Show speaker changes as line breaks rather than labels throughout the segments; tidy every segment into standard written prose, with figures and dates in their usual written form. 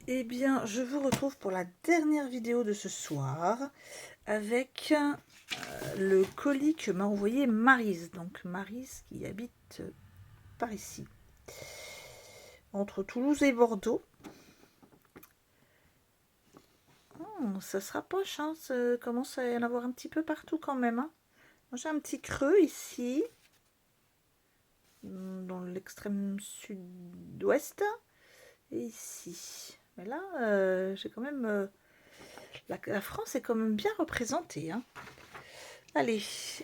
Eh bien, je vous retrouve pour la dernière vidéo de ce soir avec le colis que m'a envoyé Maryse. Donc Maryse qui habite par ici, entre Toulouse et Bordeaux. Ça se rapproche, hein, ça commence à y en avoir un petit peu partout quand même. Hein. J'ai un petit creux ici, dans l'extrême sud-ouest, et ici. Mais là, j'ai quand même... la France est quand même bien représentée, hein. Allez,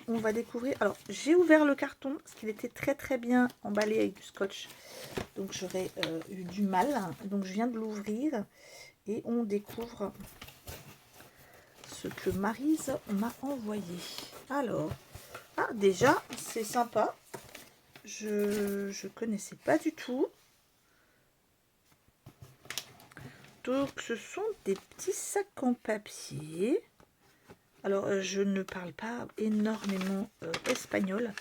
on va découvrir. Alors, j'ai ouvert le carton parce qu'il était très bien emballé avec du scotch. Donc, j'aurais eu du mal. Donc, je viens de l'ouvrir et on découvre ce que Maryse m'a envoyé. Alors, déjà, c'est sympa. Je connaissais pas du tout. Donc, ce sont des petits sacs en papier. Alors, je ne parle pas énormément espagnol.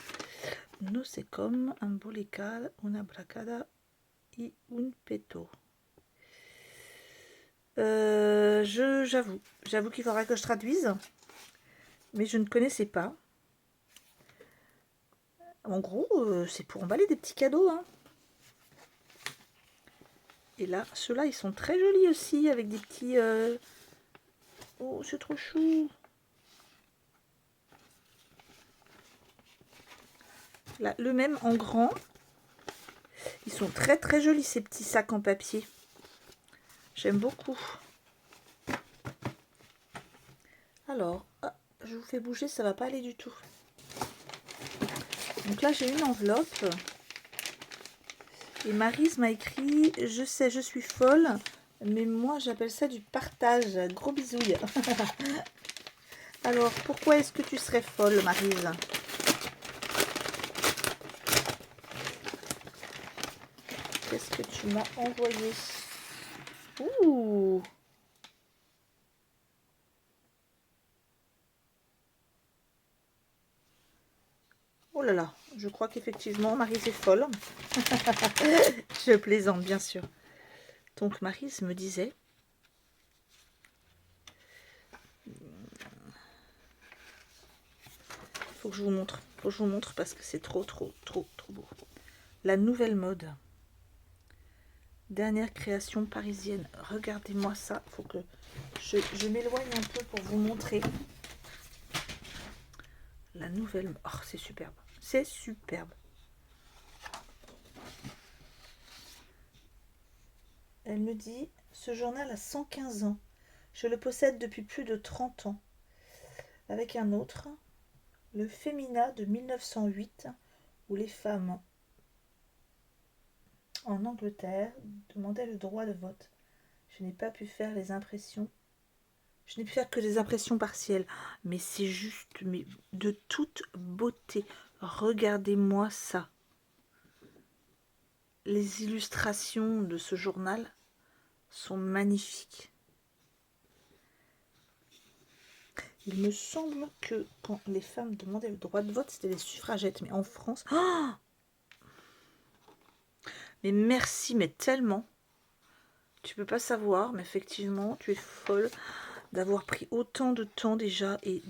No sé com embolicar una bracada y un peto. J'avoue qu'il faudra que je traduise, mais je ne connaissais pas. En gros, c'est pour emballer des petits cadeaux. Hein. Et là, ceux-là, ils sont très jolis aussi, avec des petits... Oh, c'est trop chou. Là, le même en grand. Ils sont très jolis, ces petits sacs en papier. J'aime beaucoup. Alors, je vous fais bouger, ça va pas aller du tout. Donc là, j'ai une enveloppe. Et Maryse m'a écrit: je sais, je suis folle, mais moi j'appelle ça du partage. Gros bisouilles. Alors, pourquoi est-ce que tu serais folle, Maryse? Qu'est-ce que tu m'as envoyé? Ouh! Oh là là, je crois qu'effectivement, Maryse est folle. Je plaisante, bien sûr. Donc, Maryse me disait... Faut que je vous montre. Faut que je vous montre parce que c'est trop beau. La nouvelle mode. Dernière création parisienne. Regardez-moi ça. Faut que je m'éloigne un peu pour vous montrer. La nouvelle... Oh, c'est superbe. C'est superbe. Elle me dit: ce journal a 115 ans. Je le possède depuis plus de 30 ans. Avec un autre, le Femina de 1908, où les femmes en Angleterre demandaient le droit de vote. Je n'ai pas pu faire les impressions. Je n'ai pu faire que des impressions partielles. Mais c'est juste mais de toute beauté. Regardez-moi ça. Les illustrations de ce journal sont magnifiques. Il me semble que quand les femmes demandaient le droit de vote, c'était les suffragettes. Mais en France... Oh, mais merci, mais tellement. Tu peux pas savoir, mais effectivement, tu es folle d'avoir pris autant de temps déjà et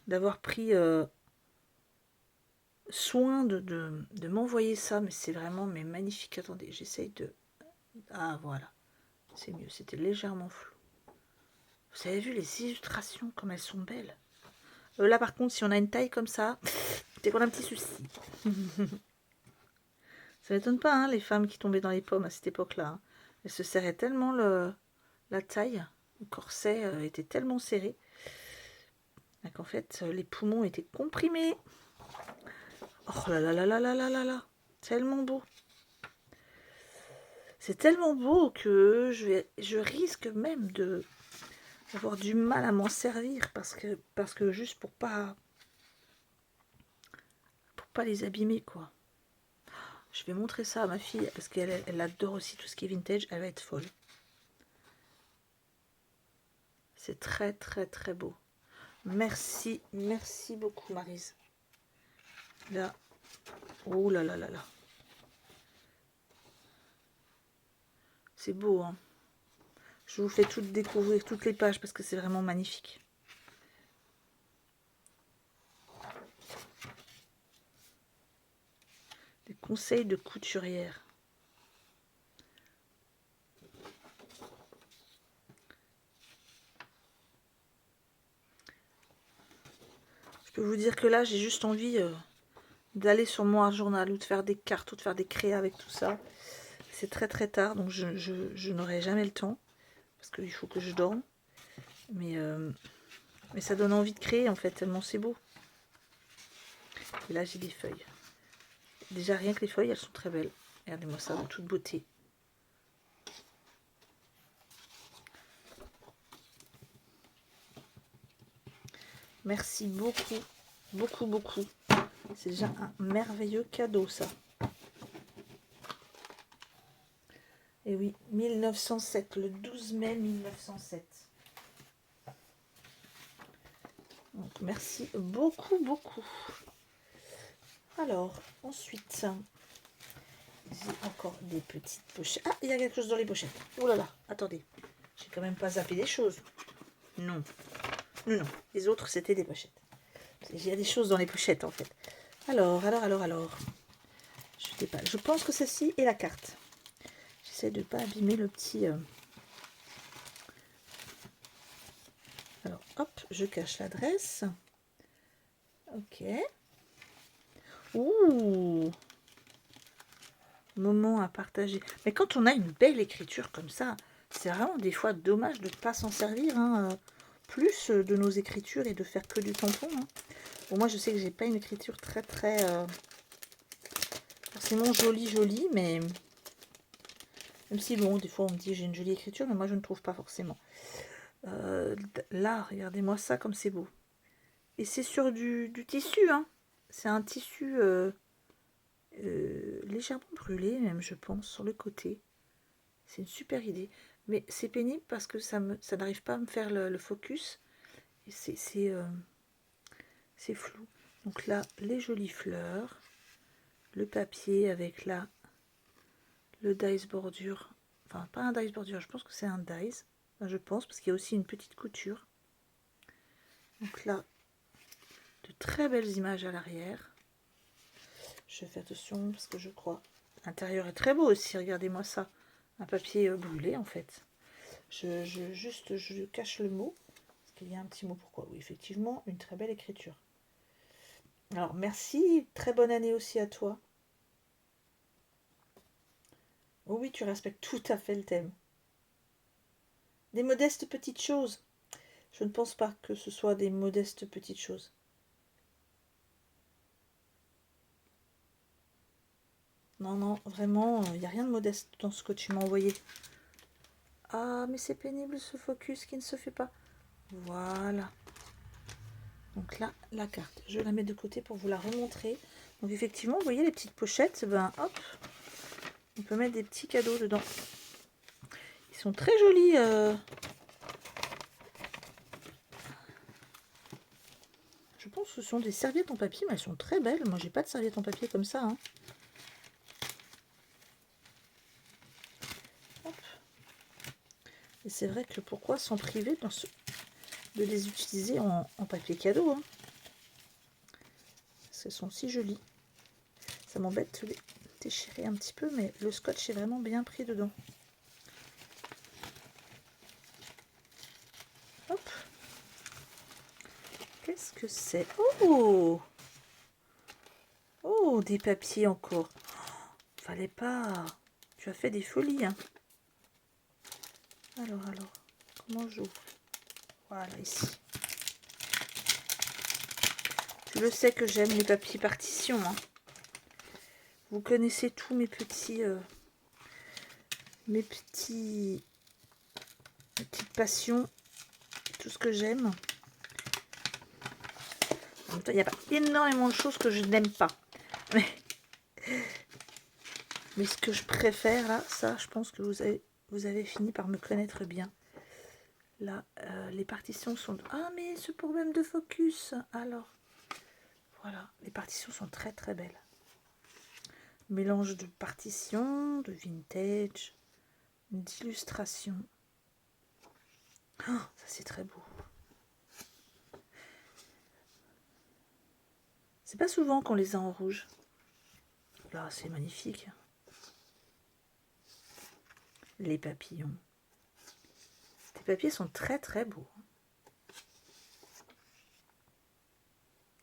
d'avoir pris soin de m'envoyer ça. Mais c'est vraiment magnifique. Attendez, j'essaye de... Ah, voilà. C'est mieux, c'était légèrement flou. Vous avez vu les illustrations, comme elles sont belles. Là, par contre, si on a une taille comme ça, c'est qu'on a un petit souci. Ça m'étonne pas, hein, les femmes qui tombaient dans les pommes à cette époque-là. Hein. Elles se serraient tellement la taille, le corset était tellement serré, qu'en fait, les poumons étaient comprimés. Oh là là là là là là là là, tellement beau. C'est tellement beau que je risque même d'avoir du mal à m'en servir parce que juste pour pas les abîmer, quoi. Je vais montrer ça à ma fille parce qu'elle adore aussi tout ce qui est vintage. Elle va être folle. C'est très beau. Merci beaucoup, Maryse. Là, oh là là là là. C'est beau, hein. Je vous fais toutes découvrir toutes les pages parce que c'est vraiment magnifique. Des conseils de couturière. Je peux vous dire que là, j'ai juste envie d'aller sur mon journal ou de faire des cartes ou de faire des créas avec tout ça. C'est très très tard, donc je n'aurai jamais le temps parce qu'il faut que je dorme. Mais ça donne envie de créer en fait, tellement c'est beau. Et là, j'ai des feuilles. Déjà, rien que les feuilles, elles sont très belles. Regardez-moi ça, de toute beauté. Merci beaucoup, beaucoup, beaucoup. C'est déjà un merveilleux cadeau, ça. Et oui, 1907, le 12 mai 1907. Donc, merci beaucoup, beaucoup. Alors, ensuite, j'ai encore des petites pochettes. Ah, il y a quelque chose dans les pochettes. Oh là là, attendez. J'ai quand même pas zappé des choses. Non. Non, non. Les autres, c'était des pochettes. Il y a des choses dans les pochettes, en fait. Alors. Je pense que ceci est la carte. J'essaie de ne pas abîmer le petit... Alors, hop, je cache l'adresse. Ok. Ouh! Moment à partager. Mais quand on a une belle écriture comme ça, c'est vraiment des fois dommage de ne pas s'en servir plus de nos écritures et de faire que du tampon. Bon, moi, je sais que j'ai pas une écriture très forcément jolie, mais même si bon, des fois on me dit j'ai une jolie écriture, mais moi je ne trouve pas forcément. Là, regardez-moi ça comme c'est beau. Et c'est sur du tissu, hein. C'est un tissu légèrement brûlé, même je pense, sur le côté. C'est une super idée. Mais c'est pénible parce que ça n'arrive pas à me faire le focus. Et c'est flou. Donc là, les jolies fleurs. Le papier avec là, le dies bordure. Enfin, pas un dies bordure, je pense que c'est un dies. Enfin, je pense, parce qu'il y a aussi une petite couture. Donc là, de très belles images à l'arrière. Je fais attention parce que je crois. L'intérieur est très beau aussi, regardez-moi ça. Un papier brûlé en fait. Je cache le mot. Parce qu'il y a un petit mot pourquoi. Oui, effectivement, une très belle écriture. Alors, merci. Très bonne année aussi à toi. Oh oui, tu respectes tout à fait le thème. Des modestes petites choses. Je ne pense pas que ce soit des modestes petites choses. Non, non, vraiment, il n'y a rien de modeste dans ce que tu m'as envoyé. Ah, mais c'est pénible ce focus qui ne se fait pas. Voilà. Donc là, la carte, je la mets de côté pour vous la remontrer. Donc effectivement, vous voyez les petites pochettes, ben hop, on peut mettre des petits cadeaux dedans. Ils sont très jolis. Je pense que ce sont des serviettes en papier, mais elles sont très belles. Moi, j'ai pas de serviettes en papier comme ça. Hein. Hop. Et c'est vrai que pourquoi s'en priver de les utiliser en papier cadeau, hein. Parce qu'elles sont si jolies. Ça m'embête de les déchirer un petit peu, mais le scotch est vraiment bien pris dedans. Hop. Qu'est-ce que c'est? Oh! Oh, des papiers encore. Oh, fallait pas. Tu as fait des folies, hein. Alors, comment j'ouvre? Voilà, ici. Tu le sais que j'aime les papiers partition, hein. Vous connaissez tous mes petites passions, tout ce que j'aime. En même temps, il n'y a pas énormément de choses que je n'aime pas. Mais ce que je préfère, là, ça, je pense que vous avez fini par me connaître bien. Là, les partitions sont... Ah, mais ce problème de focus. Alors, voilà, les partitions sont très très belles. Mélange de partitions, de vintage, d'illustrations. Oh, ça c'est très beau. C'est pas souvent qu'on les a en rouge. Là, c'est magnifique. Les papillons. Tes papiers sont très très beaux.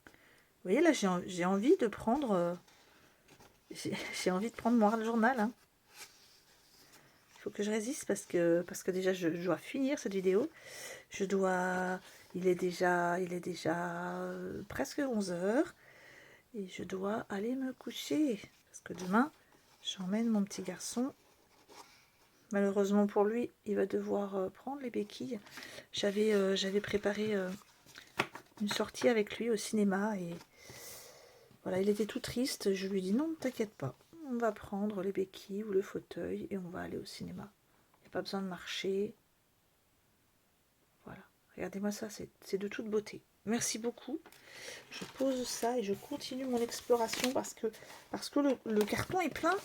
Vous voyez là, j'ai envie de prendre... j'ai envie de prendre mon journal. Hein. Il faut que je résiste parce que déjà je dois finir cette vidéo. Il est déjà presque 11 h. Et je dois aller me coucher. Parce que demain, j'emmène mon petit garçon. Malheureusement pour lui, il va devoir prendre les béquilles. J'avais préparé une sortie avec lui au cinéma. Et voilà, il était tout triste. Je lui ai dit non, ne t'inquiète pas. On va prendre les béquilles ou le fauteuil et on va aller au cinéma. Il n'y a pas besoin de marcher. Voilà. Regardez-moi ça, c'est de toute beauté. Merci beaucoup. Je pose ça et je continue mon exploration parce que le carton est plein.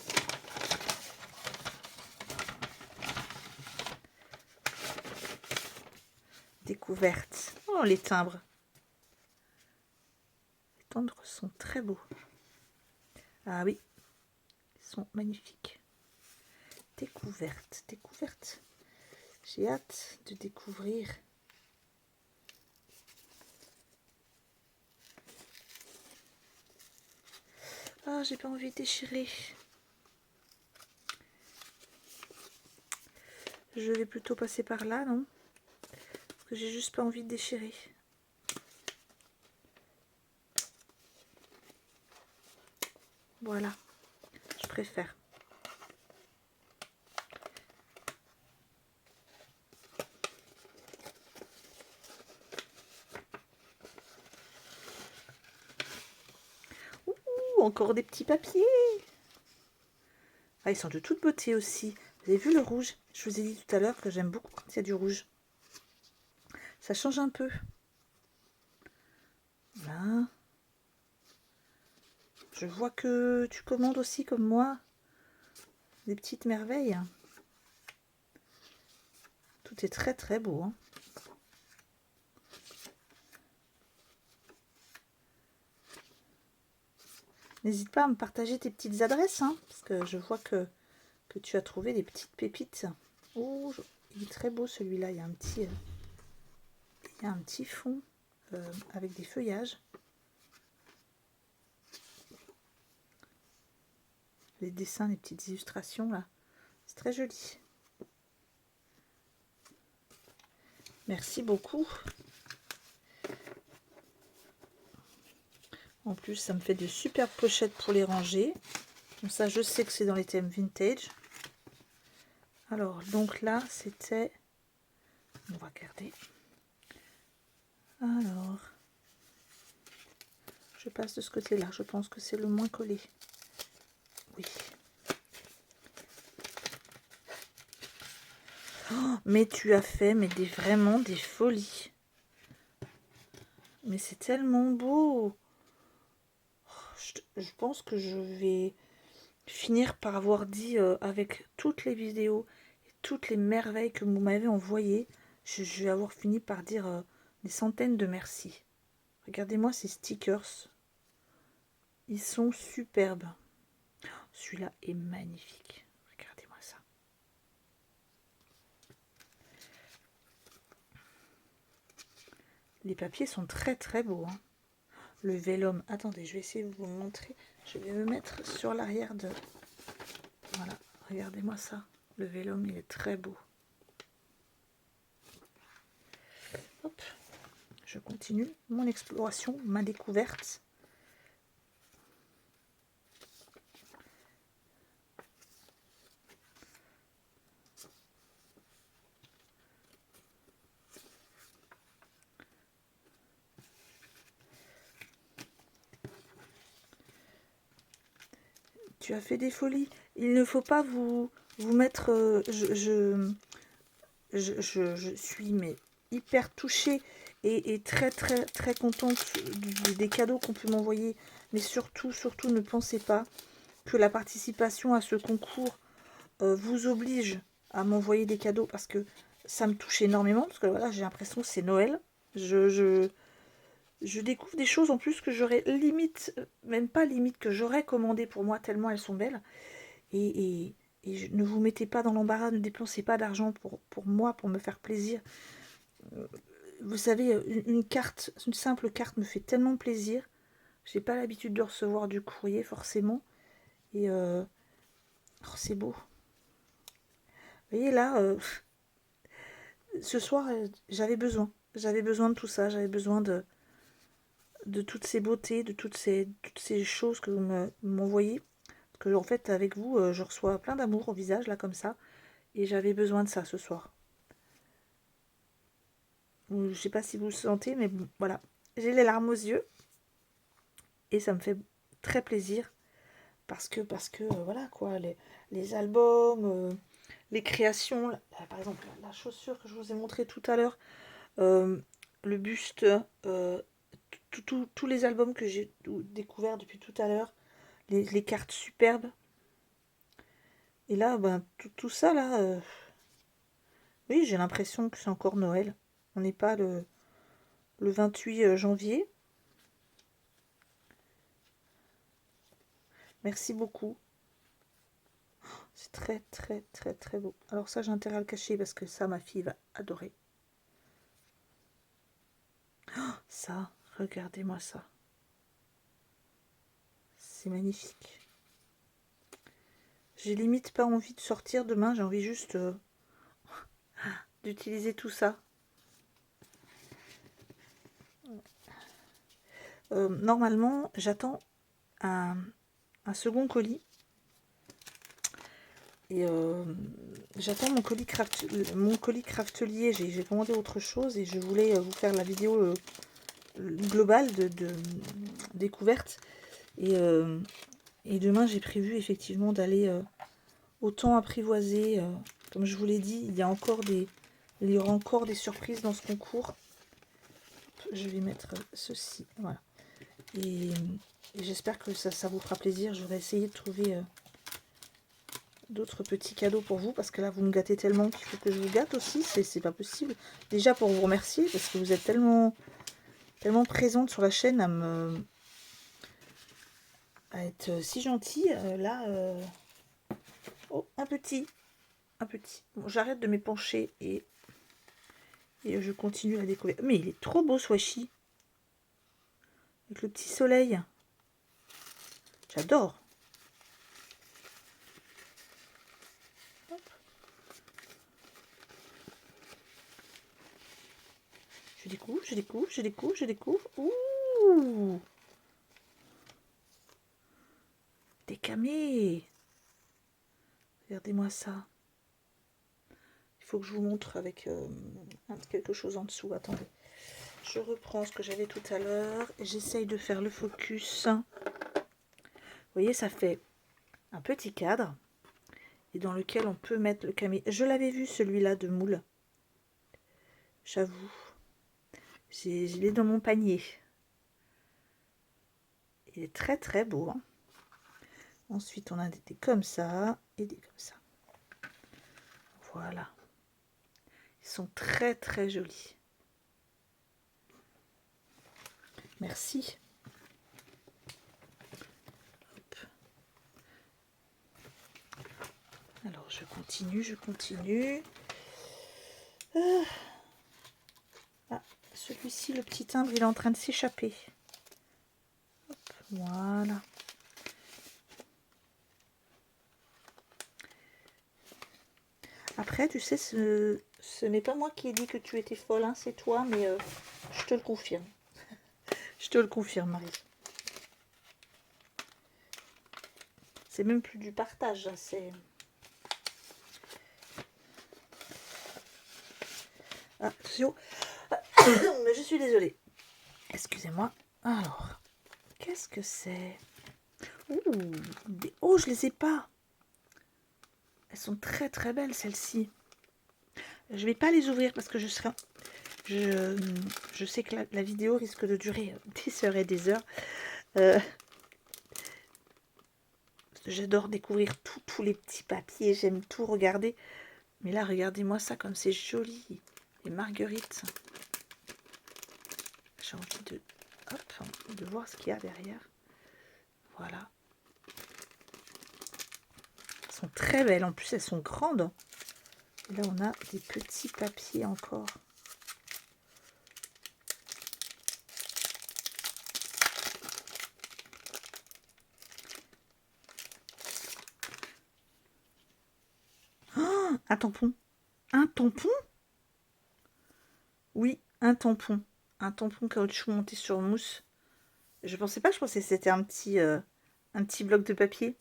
Découverte. Oh, les timbres. Les timbres sont très beaux. Ah oui, ils sont magnifiques. Découverte, découverte. J'ai hâte de découvrir. Ah, j'ai pas envie de déchirer. Je vais plutôt passer par là, non? Parce que j'ai juste pas envie de déchirer. Voilà, je préfère. Ouh, encore des petits papiers. Ah, ils sont de toute beauté aussi. Vous avez vu le rouge? Je vous ai dit tout à l'heure que j'aime beaucoup quand il y a du rouge. Ça change un peu. Là. Je vois que tu commandes aussi comme moi des petites merveilles. Tout est très très beau. Hein. N'hésite pas à me partager tes petites adresses, hein, parce que je vois que tu as trouvé des petites pépites. Oh, il est très beau celui-là. Il y a un petit fond avec des feuillages. Les dessins, les petites illustrations là. C'est très joli. Merci beaucoup. En plus, ça me fait de superbes pochettes pour les ranger. Donc ça, je sais que c'est dans les thèmes vintage. Alors, donc là, c'était... On va regarder. Alors, je passe de ce côté-là. Je pense que c'est le moins collé. Oui. Oh, mais tu as fait vraiment des folies. Mais c'est tellement beau. Je pense que je vais finir par avoir dit avec toutes les vidéos et toutes les merveilles que vous m'avez envoyées, je vais avoir fini par dire des centaines de merci. Regardez-moi ces stickers. Ils sont superbes. Celui-là est magnifique. Regardez-moi ça. Les papiers sont très très beaux. Hein. Le vélum. Attendez, je vais essayer de vous montrer. Je vais me mettre sur l'arrière de... Voilà, regardez-moi ça. Le vélum, il est très beau. Hop. Je continue mon exploration, ma découverte. Tu as fait des folies. Il ne faut pas vous mettre... je suis mais hyper touchée et très très très contente des cadeaux qu'on peut m'envoyer. Mais surtout, ne pensez pas que la participation à ce concours vous oblige à m'envoyer des cadeaux parce que ça me touche énormément parce que voilà, j'ai l'impression que c'est Noël. Je découvre des choses en plus que j'aurais limite, même pas limite, que j'aurais commandé pour moi tellement elles sont belles. Et ne vous mettez pas dans l'embarras, ne dépensez pas d'argent pour moi, pour me faire plaisir. Vous savez, une carte, une simple carte me fait tellement plaisir. J'ai pas l'habitude de recevoir du courrier forcément. Et oh, c'est beau. Vous voyez là, ce soir, j'avais besoin. J'avais besoin de tout ça. J'avais besoin de toutes ces beautés, de toutes ces choses que vous m'envoyez. Parce que en fait, avec vous, je reçois plein d'amour au visage, là, comme ça. Et j'avais besoin de ça ce soir. Je sais pas si vous le sentez, mais bon, voilà. J'ai les larmes aux yeux. Et ça me fait très plaisir. Parce que voilà, quoi. Les albums, les créations. Là, par exemple, la chaussure que je vous ai montrée tout à l'heure. Le buste. Tous les albums que j'ai découverts depuis tout à l'heure. Les cartes superbes. Et là, ben, tout ça, là, oui, j'ai l'impression que c'est encore Noël. On n'est pas le 28 janvier. Merci beaucoup. C'est très, très, très, très beau. Alors ça, j'ai intérêt à le cacher parce que ça, ma fille va adorer. Oh, ça, regardez-moi ça. C'est magnifique. J'ai limite pas envie de sortir demain. J'ai envie juste d'utiliser tout ça. Normalement, j'attends un second colis. Et j'attends mon colis craftelier. J'ai commandé autre chose et je voulais vous faire la vidéo globale de découverte. Et demain, j'ai prévu effectivement d'aller autant apprivoiser. Comme je vous l'ai dit, il y aura encore des surprises dans ce concours. Je vais mettre ceci. Voilà. Et j'espère que ça vous fera plaisir. Je vais essayer de trouver d'autres petits cadeaux pour vous. Parce que là, vous me gâtez tellement qu'il faut que je vous gâte aussi. C'est pas possible. Déjà pour vous remercier. Parce que vous êtes tellement présente sur la chaîne à être si gentille. Là... Oh, un petit. Bon, j'arrête de m'épancher et je continue la découverte. Mais il est trop beau ce washi. Avec le petit soleil. J'adore. Je découvre. Ouh, des camés. Regardez-moi ça. Il faut que je vous montre avec quelque chose en dessous. Attendez. Je reprends ce que j'avais tout à l'heure. J'essaye de faire le focus. Vous voyez, ça fait un petit cadre. Et dans lequel on peut mettre le camé. Je l'avais vu celui-là de moule. J'avoue. Je l'ai dans mon panier. Il est très très beau. Hein. Ensuite, on a des comme ça et des comme ça. Voilà. Ils sont très très jolis. Merci. Hop. Alors, je continue. Ah, celui-ci, le petit timbre, il est en train de s'échapper. Voilà. Après, tu sais, ce n'est pas moi qui ai dit que tu étais folle, hein, c'est toi, mais je te le confirme. Je te le confirme, Marie. C'est même plus du partage, hein, c'est... Ah, mais je suis désolée. Excusez-moi. Alors, qu'est-ce que c'est? Oh, je les ai pas. Elles sont très très belles celles-ci. Je vais pas les ouvrir parce que je sais que la vidéo risque de durer des heures et des heures. J'adore découvrir tous les petits papiers. J'aime tout regarder. Mais là, regardez-moi ça comme c'est joli. Les marguerites. J'ai envie de, hop, de voir ce qu'il y a derrière. Voilà. Elles sont très belles. En plus, elles sont grandes. Et là, on a des petits papiers encore. Oh, un tampon. Un tampon? Oui, un tampon. Un tampon caoutchouc monté sur mousse. Je pensais pas, je pensais que c'était un petit bloc de papier.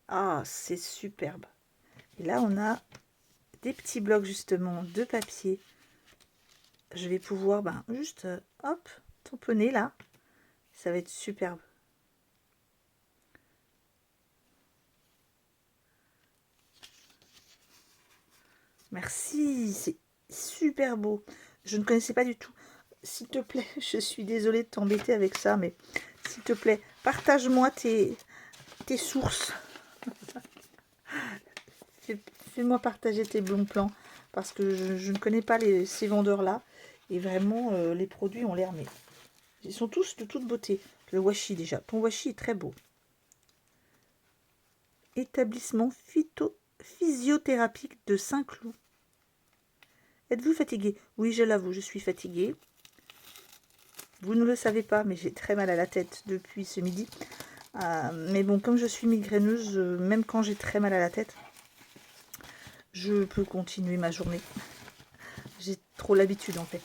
Ah, c'est superbe. Et là, on a des petits blocs justement de papier. Je vais pouvoir juste, hop, tamponner là. Ça va être superbe. Merci, c'est super beau. Je ne connaissais pas du tout. S'il te plaît, je suis désolée de t'embêter avec ça, mais s'il te plaît, partage-moi tes sources. Fais-moi partager tes bons plans, parce que je ne connais pas ces vendeurs-là. Et vraiment, les produits ont l'air, mais ils sont tous de toute beauté. Le washi déjà, ton washi est très beau. Établissement physiothérapique de Saint-Cloud. Êtes-vous fatigué? Oui, je l'avoue, je suis fatiguée. Vous ne le savez pas, mais j'ai très mal à la tête depuis ce midi. Mais bon, comme je suis migraineuse, même quand j'ai très mal à la tête, je peux continuer ma journée. J'ai trop l'habitude en fait.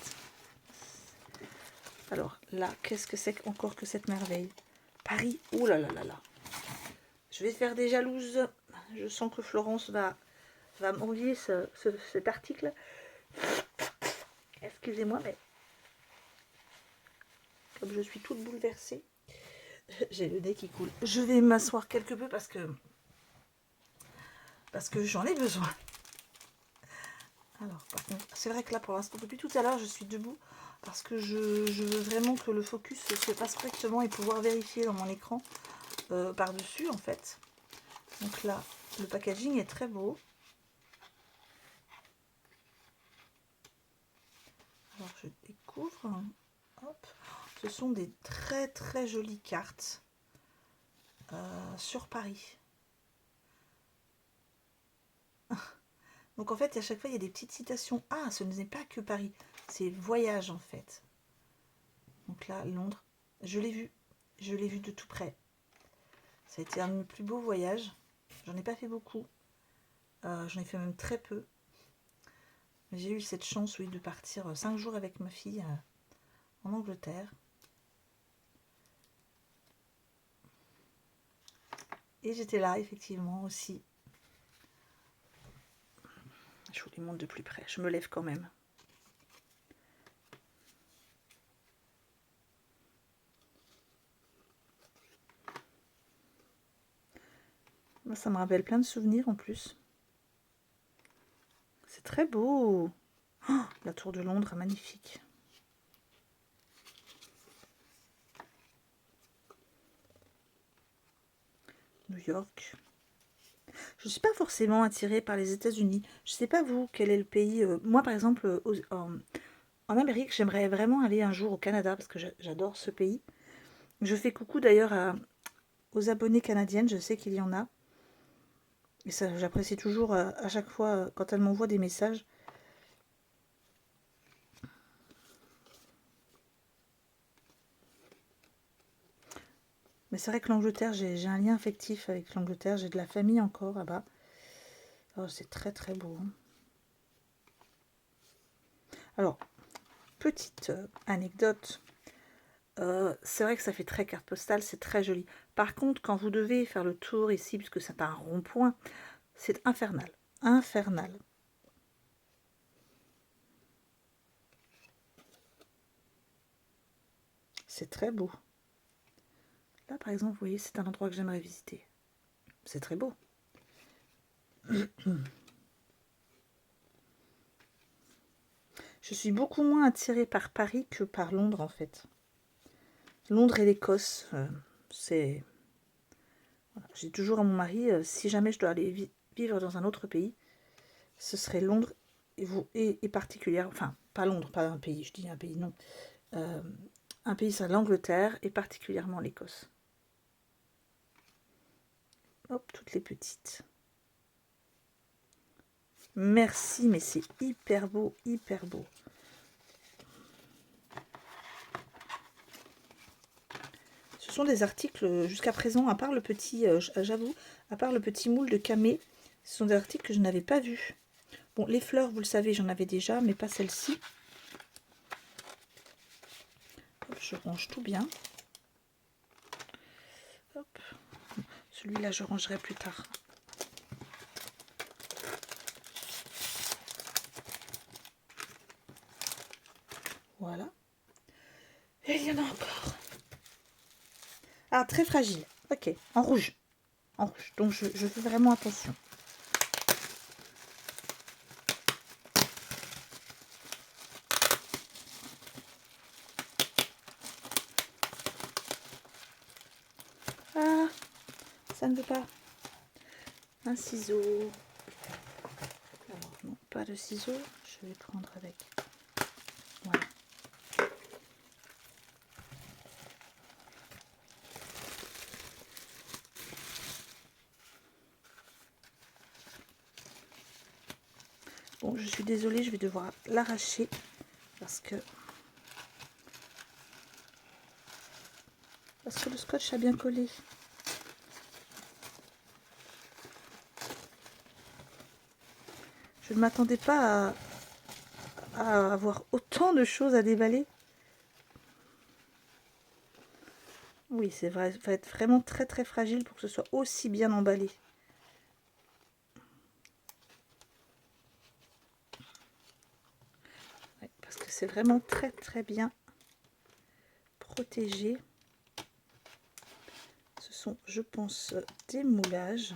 Alors là, qu'est-ce que c'est encore que cette merveille? Paris, oh là là là là. Je vais faire des jalouses. Je sens que Florence va m'envier cet article. Excusez-moi, mais comme je suis toute bouleversée, j'ai le nez qui coule. Je vais m'asseoir quelque peu parce que j'en ai besoin. Alors, par contre, c'est vrai que là, pour l'instant, depuis tout à l'heure, je suis debout parce que je veux vraiment que le focus se passe correctement et pouvoir vérifier dans mon écran par-dessus, en fait. Donc là, le packaging est très beau. Alors, je découvre. Hop. Ce sont des très très jolies cartes sur Paris. Donc en fait, à chaque fois, il y a des petites citations. Ah, ce n'est pas que Paris, c'est voyage en fait. Donc là, Londres, je l'ai vu de tout près. Ça a été un de mes plus beaux voyages. J'en ai pas fait beaucoup. J'en ai fait même très peu. Mais j'ai eu cette chance, oui, de partir 5 jours avec ma fille en Angleterre. Et j'étais là, effectivement, aussi. Je vous les montre de plus près. Je me lève quand même. Moi, ça me rappelle plein de souvenirs en plus. C'est très beau. Oh, la tour de Londres, magnifique. New York. Je ne suis pas forcément attirée par les États-Unis. Je ne sais pas vous, quel est le pays. Moi, par exemple, en Amérique, j'aimerais vraiment aller un jour au Canada parce que j'adore ce pays. Je fais coucou d'ailleurs aux abonnés canadiennes, je sais qu'il y en a. Et ça, j'apprécie toujours à chaque fois quand elles m'envoient des messages. Mais c'est vrai que l'Angleterre, j'ai un lien affectif avec l'Angleterre. J'ai de la famille encore là-bas. Oh, c'est très très beau. Alors, petite anecdote. C'est vrai que ça fait très carte postale, c'est très joli. Par contre, quand vous devez faire le tour ici, puisque c'est un rond-point, c'est infernal. Infernal. C'est très beau. Là, par exemple, vous voyez, c'est un endroit que j'aimerais visiter. C'est très beau. Je suis beaucoup moins attirée par Paris que par Londres, en fait. Londres et l'Écosse, c'est... Voilà. J'ai toujours à mon mari, si jamais je dois aller vivre dans un autre pays, ce serait Londres et particulièrement, enfin pas Londres, pas un pays, je dis un pays, non. Un pays, c'est l'Angleterre et particulièrement l'Écosse. Hop, toutes les petites. Merci, mais c'est hyper beau, hyper beau. Ce sont des articles, jusqu'à présent, à part le petit, j'avoue, à part le petit moule de camé, ce sont des articles que je n'avais pas vus. Bon, les fleurs, vous le savez, j'en avais déjà, mais pas celle-ci. Je range tout bien. Hop. Celui-là, je rangerai plus tard. Voilà. Et il y en a encore. Ah, très fragile. Ok, en rouge. En rouge. Donc, je fais vraiment attention. Ah, ça ne veut pas. Un ciseau. Alors, non, pas de ciseaux. Je vais prendre avec. Voilà. Bon, je suis désolée, je vais devoir l'arracher parce que le scotch a bien collé. Je ne m'attendais pas à avoir autant de choses à déballer. Oui, c'est vrai, ça va être vraiment très très fragile pour que ce soit aussi bien emballé. Ouais, parce que c'est vraiment très très bien protégé. Ce sont, je pense, des moulages.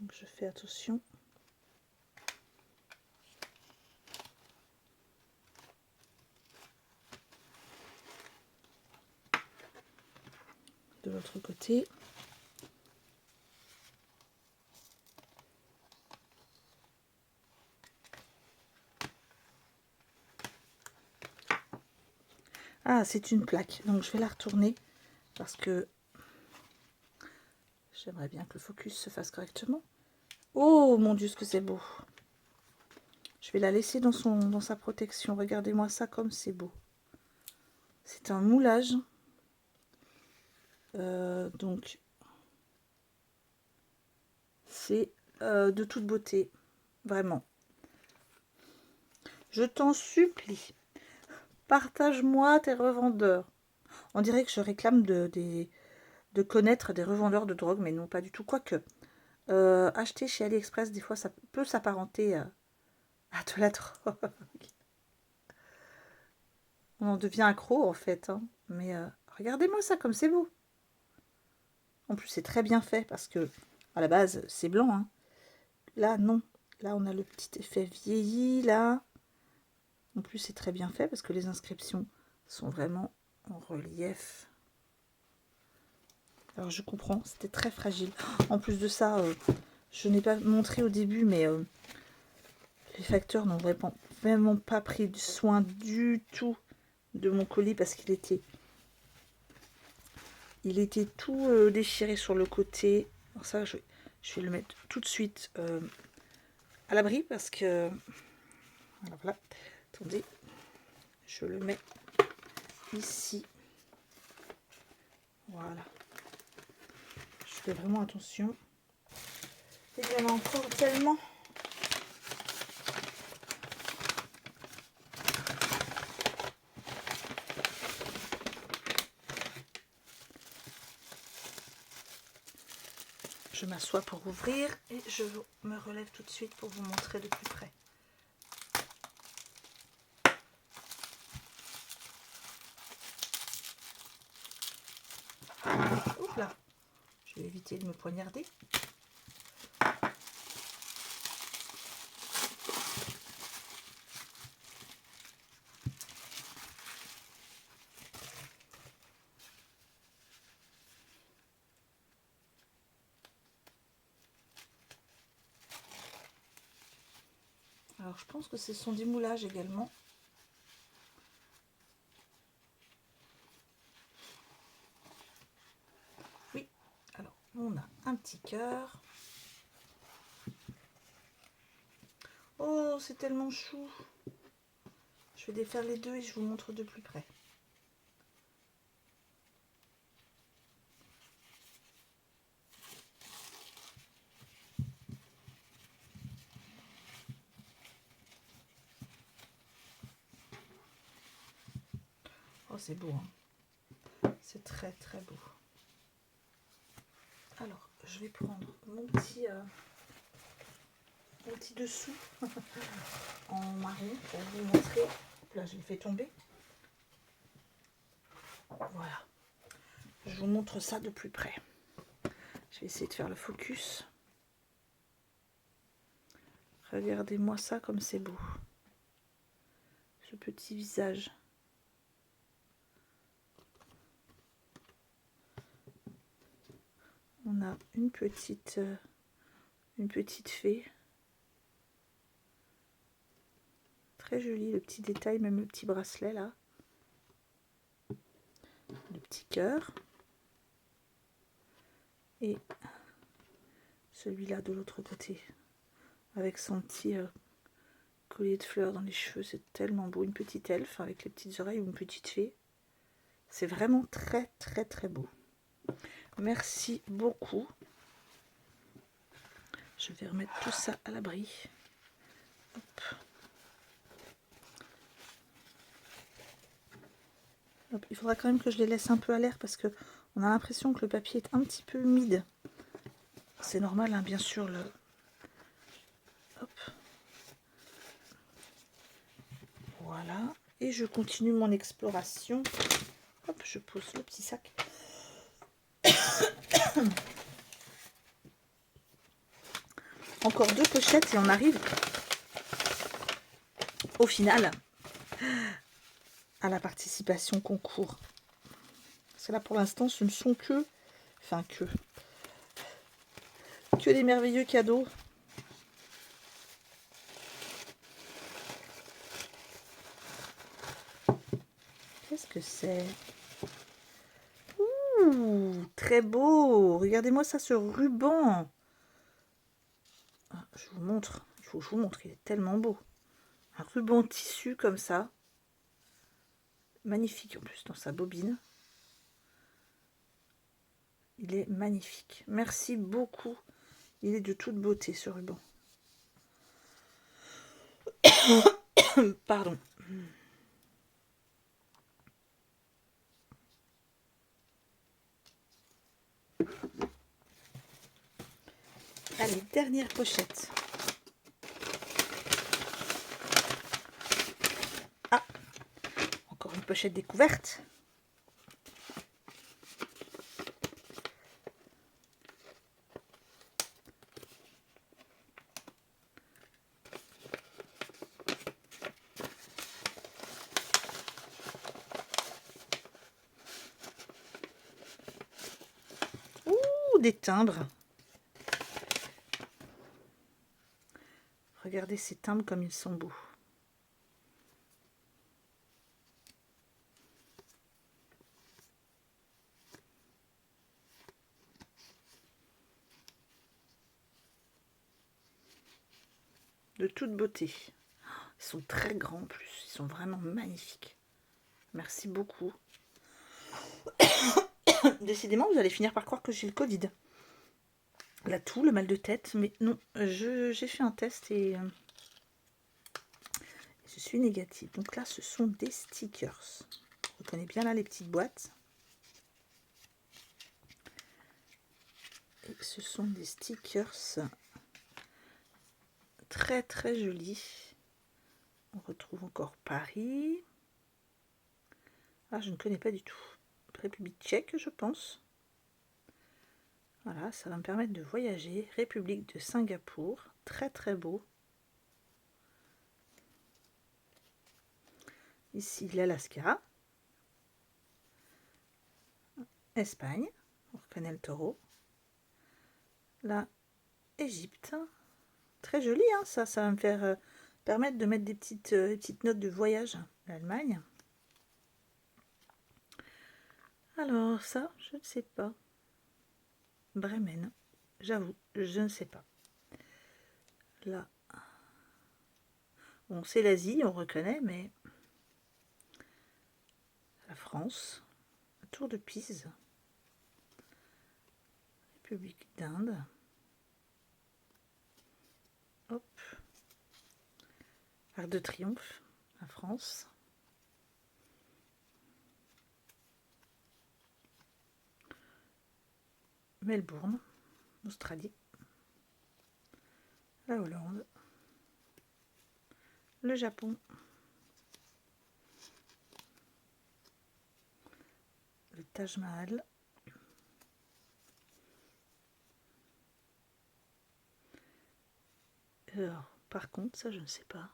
Donc je fais attention. De l'autre côté. Ah, c'est une plaque, donc je vais la retourner parce que j'aimerais bien que le focus se fasse correctement. Oh mon Dieu, ce que c'est beau! Je vais la laisser dans sa protection. Regardez-moi ça comme c'est beau. C'est un moulage. Donc, c'est de toute beauté. Vraiment. Je t'en supplie. Partage-moi tes revendeurs. On dirait que je réclame de connaître des revendeurs de drogue, mais non, pas du tout. Quoique, acheter chez AliExpress, des fois, ça peut s'apparenter à de la drogue. On en devient accro, en fait. Hein. Mais regardez-moi ça, comme c'est beau. En plus, c'est très bien fait, parce que, à la base, c'est blanc. Hein. Là, non. Là, on a le petit effet vieilli, là. En plus, c'est très bien fait, parce que les inscriptions sont vraiment en relief. Alors, je comprends, c'était très fragile. En plus de ça, je n'ai pas montré au début, mais les facteurs n'ont vraiment pas pris soin du tout de mon colis, parce qu'il était tout déchiré sur le côté. Alors ça, je vais le mettre tout de suite à l'abri, parce que... Alors voilà, attendez, je le mets ici. Voilà. Je fais vraiment attention. Et il y en a encore tellement. Je m'assois pour ouvrir et je me relève tout de suite pour vous montrer de plus près. Oups là, je vais éviter de me poignarder. Alors je pense que ce sont des moulages également. Oui, alors on a un petit cœur. Oh, c'est tellement chou. Je vais défaire les deux et je vous montre de plus près. Oh, c'est beau, hein. C'est très très beau. Alors, je vais prendre mon petit dessous en marron pour vous montrer. Là, je l'ai fait tomber. Voilà. Je vous montre ça de plus près. Je vais essayer de faire le focus. Regardez-moi ça comme c'est beau. Ce petit visage. On a une petite fée. Très joli le petit détail, même le petit bracelet là. Le petit cœur. Et celui-là de l'autre côté. Avec son petit collier de fleurs dans les cheveux. C'est tellement beau. Une petite elfe avec les petites oreilles ou une petite fée. C'est vraiment très très très beau. Merci beaucoup. Je vais remettre tout ça à l'abri. Hop. Hop. Il faudra quand même que je les laisse un peu à l'air parce que on a l'impression que le papier est un petit peu humide. C'est normal, hein, bien sûr. Hop. Voilà. Et je continue mon exploration. Hop, je pose le petit sac. Encore 2 pochettes et on arrive au final à la participation concours. C'est là pour l'instant, ce ne sont que des merveilleux cadeaux. Qu'est-ce que c'est? Ouh, très beau. Regardez-moi ça, ce ruban. Ah, je vous montre. Il faut que je vous montre. Il est tellement beau. Un ruban tissu comme ça. Magnifique en plus dans sa bobine. Il est magnifique. Merci beaucoup. Il est de toute beauté ce ruban. Pardon. Allez, dernière pochette. Ah, encore une pochette découverte. Ouh, des timbres. Regardez ces timbres comme ils sont beaux. De toute beauté. Ils sont très grands en plus. Ils sont vraiment magnifiques. Merci beaucoup. Décidément, vous allez finir par croire que j'ai le Covid. La toux, le mal de tête. Mais non, j'ai fait un test et je suis négative. Donc là, ce sont des stickers. On reconnaît bien là les petites boîtes. Et ce sont des stickers très très jolis. On retrouve encore Paris. Ah, je ne connais pas du tout. République tchèque, je pense. Voilà, ça va me permettre de voyager. République de Singapour. Très très beau. Ici, l'Alaska. Espagne. On reconnaît le taureau. Là, Égypte. Très joli, hein, ça va me faire permettre de mettre des petites notes de voyage à l'Allemagne. Alors ça, je ne sais pas. Bremen, j'avoue, je ne sais pas. Là, bon, c'est l'Asie, on reconnaît, mais la France, la Tour de Pise, République d'Inde, hop, Arc de Triomphe, la France, Melbourne, Australie, la Hollande, le Japon, le Taj Mahal, alors, par contre, ça je ne sais pas.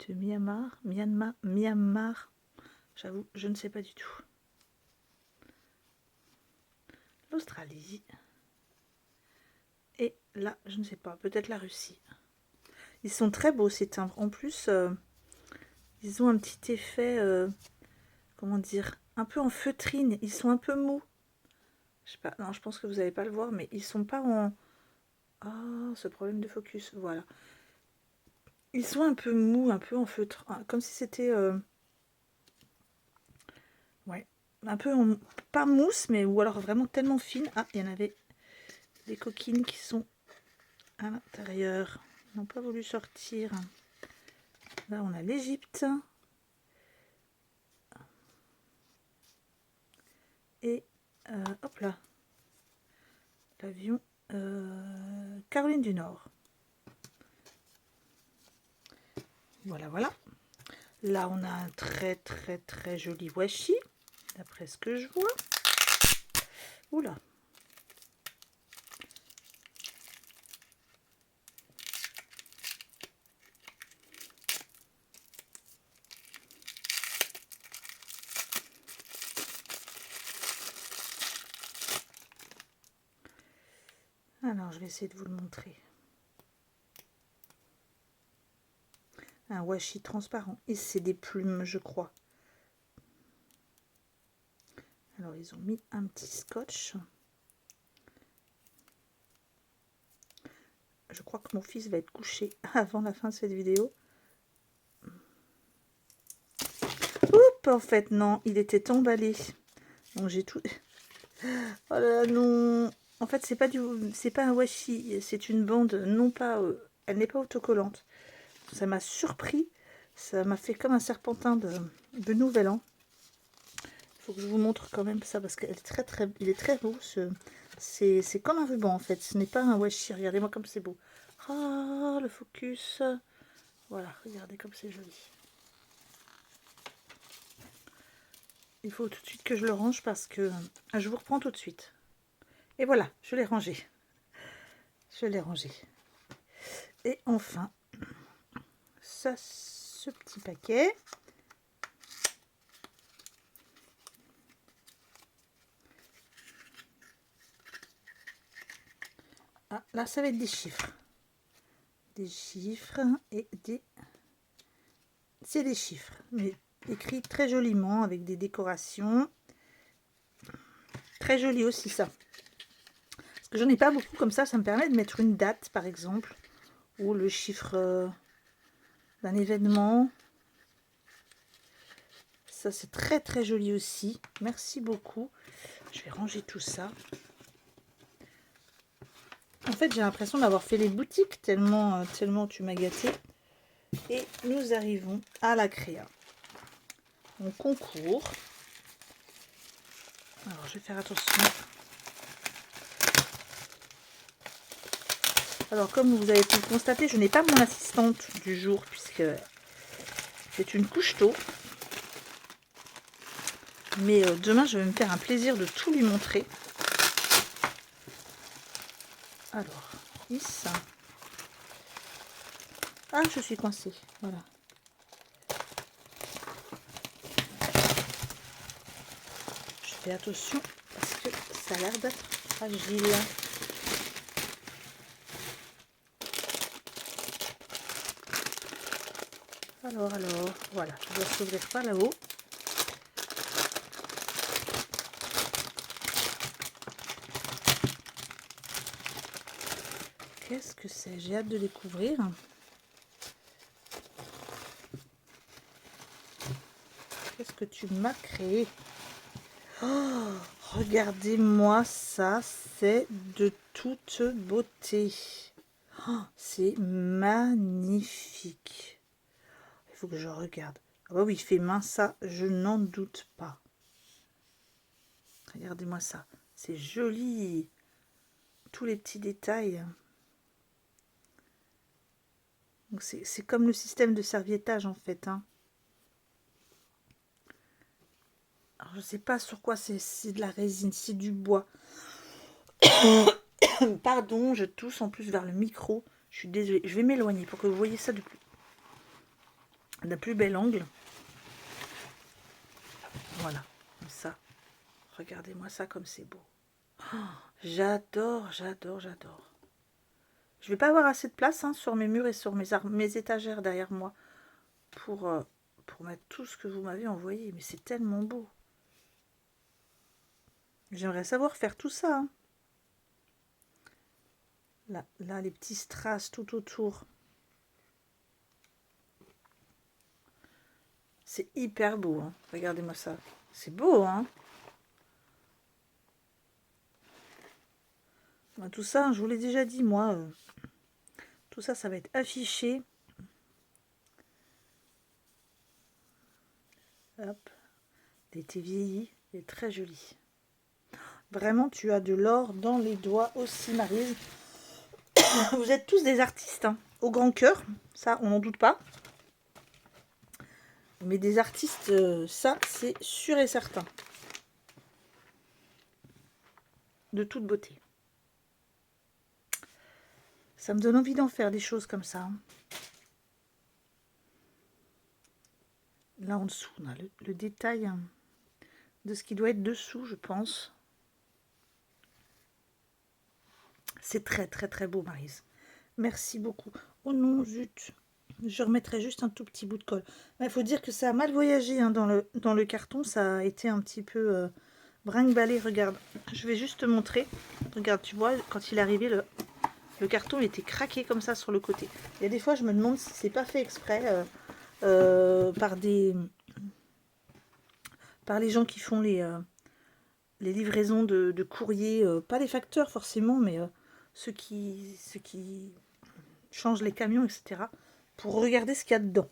De Myanmar, j'avoue, je ne sais pas du tout. L'Australie. Et là, je ne sais pas, peut-être la Russie. Ils sont très beaux ces timbres. En plus, ils ont un petit effet, comment dire, un peu en feutrine. Ils sont un peu mous. Je sais pas, non, je pense que vous n'allez pas le voir, mais ils sont pas en... Ah, ce problème de focus, voilà. Ils sont un peu mous, un peu en feutre, comme si c'était... Ouais, un peu en... pas mousse, mais ou alors vraiment tellement fine. Ah, il y en avait des coquines qui sont à l'intérieur. Ils n'ont pas voulu sortir. Là, on a l'Égypte. Et hop là, l'avion Caroline du Nord. Voilà, voilà. Là, on a un très joli washi, d'après ce que je vois. Oula. Alors, je vais essayer de vous le montrer. Un washi transparent. Et c'est des plumes, je crois. Alors, ils ont mis un petit scotch. Je crois que mon fils va être couché avant la fin de cette vidéo. Oups, en fait, non, il était emballé. Donc, j'ai tout... Oh là là, non. En fait, c'est pas un washi, c'est une bande, non pas... elle n'est pas autocollante. Ça m'a surpris. Ça m'a fait comme un serpentin de Nouvel An. Il faut que je vous montre quand même ça parce qu'il est très beau. C'est comme un ruban en fait. Ce n'est pas un washi. Regardez-moi comme c'est beau. Ah, le focus. Voilà, regardez comme c'est joli. Il faut tout de suite que je le range parce que je vous reprends tout de suite. Et voilà, je l'ai rangé. Je l'ai rangé. Et enfin, ça, ce petit paquet. Ah, là, ça va être des chiffres. Des chiffres et des... C'est des chiffres, mais écrits très joliment avec des décorations. Très joli aussi ça. Parce que j'en ai pas beaucoup comme ça me permet de mettre une date par exemple. Ou le chiffre d'un événement. Ça c'est très joli aussi. Merci beaucoup. Je vais ranger tout ça. En fait j'ai l'impression d'avoir fait les boutiques tellement tu m'as gâté. Et nous arrivons à la créa. Donc concours. Alors je vais faire attention. Alors comme vous avez pu le constater, je n'ai pas mon assistante du jour puisque c'est une couche tôt. Mais demain je vais me faire un plaisir de tout lui montrer. Alors, ça. Ah, je suis coincée. Voilà. Je fais attention parce que ça a l'air d'être fragile. Alors, voilà, je dois s'ouvrir par là-haut. Qu'est-ce que c'est? J'ai hâte de découvrir. Qu'est-ce que tu m'as créé? Oh, regardez-moi ça, c'est de toute beauté. Oh, c'est magnifique. Il faut que je regarde. Ah bah oui, il fait main, ça, je n'en doute pas. Regardez-moi ça, c'est joli. Tous les petits détails. Donc c'est comme le système de serviettage en fait. Hein. Alors je sais pas sur quoi c'est de la résine, c'est du bois. Pardon, je tousse en plus vers le micro. Je suis désolée. Je vais m'éloigner pour que vous voyez ça d'un plus bel angle. Voilà, comme ça. Regardez-moi ça comme c'est beau. Oh, j'adore, j'adore, j'adore. Je vais pas avoir assez de place hein, sur mes murs et sur mes étagères derrière moi pour mettre tout ce que vous m'avez envoyé. Mais c'est tellement beau. J'aimerais savoir faire tout ça. Hein. Là, les petits strass tout autour. C'est hyper beau. Hein. Regardez-moi ça. C'est beau, hein. Tout ça, je vous l'ai déjà dit, moi. Tout ça, ça va être affiché. Hop. Il était vieilli. Il est très joli. Vraiment, tu as de l'or dans les doigts aussi, Maryse. Vous êtes tous des artistes, hein, au grand cœur. Ça, on n'en doute pas. Mais des artistes, ça, c'est sûr et certain. De toute beauté. Ça me donne envie d'en faire des choses comme ça. Hein. Là en dessous, on a le détail hein, de ce qui doit être dessous, je pense. C'est très très très beau, Maryse. Merci beaucoup. Oh non, zut. Je remettrai juste un tout petit bout de colle. Il faut dire que ça a mal voyagé hein, dans le carton. Ça a été un petit peu brinque-ballé. Regarde, je vais juste te montrer. Regarde, tu vois, quand il est arrivé, le carton était craqué comme ça sur le côté. Il y a des fois, je me demande si c'est pas fait exprès par les gens qui font les livraisons de courrier. Pas les facteurs forcément, mais ceux qui changent les camions, etc. Pour regarder ce qu'il y a dedans.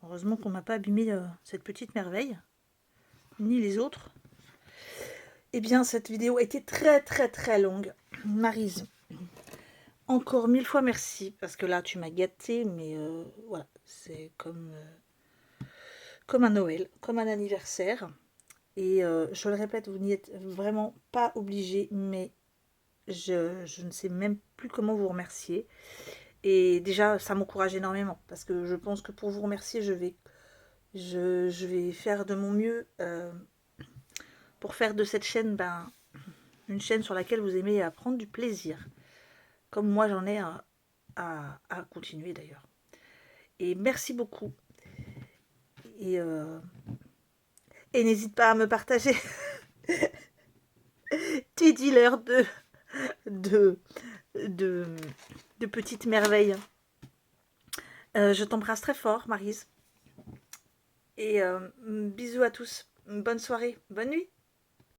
Heureusement qu'on n'a pas abîmé cette petite merveille, ni les autres. Eh bien, cette vidéo a été très très très longue. Maryse, encore 1000 fois merci, parce que là, tu m'as gâtée, mais voilà, c'est comme un Noël, comme un anniversaire. Et je le répète, vous n'y êtes vraiment pas obligé, mais je ne sais même plus comment vous remercier. Et déjà, ça m'encourage énormément, parce que je pense que pour vous remercier, je vais faire de mon mieux pour faire de cette chaîne une chaîne sur laquelle vous aimez prendre du plaisir. Comme moi, j'en ai à continuer d'ailleurs. Et merci beaucoup. Et n'hésite pas à me partager tes dealers de petites merveilles. Je t'embrasse très fort, Maryse. Et bisous à tous. Bonne soirée, bonne nuit.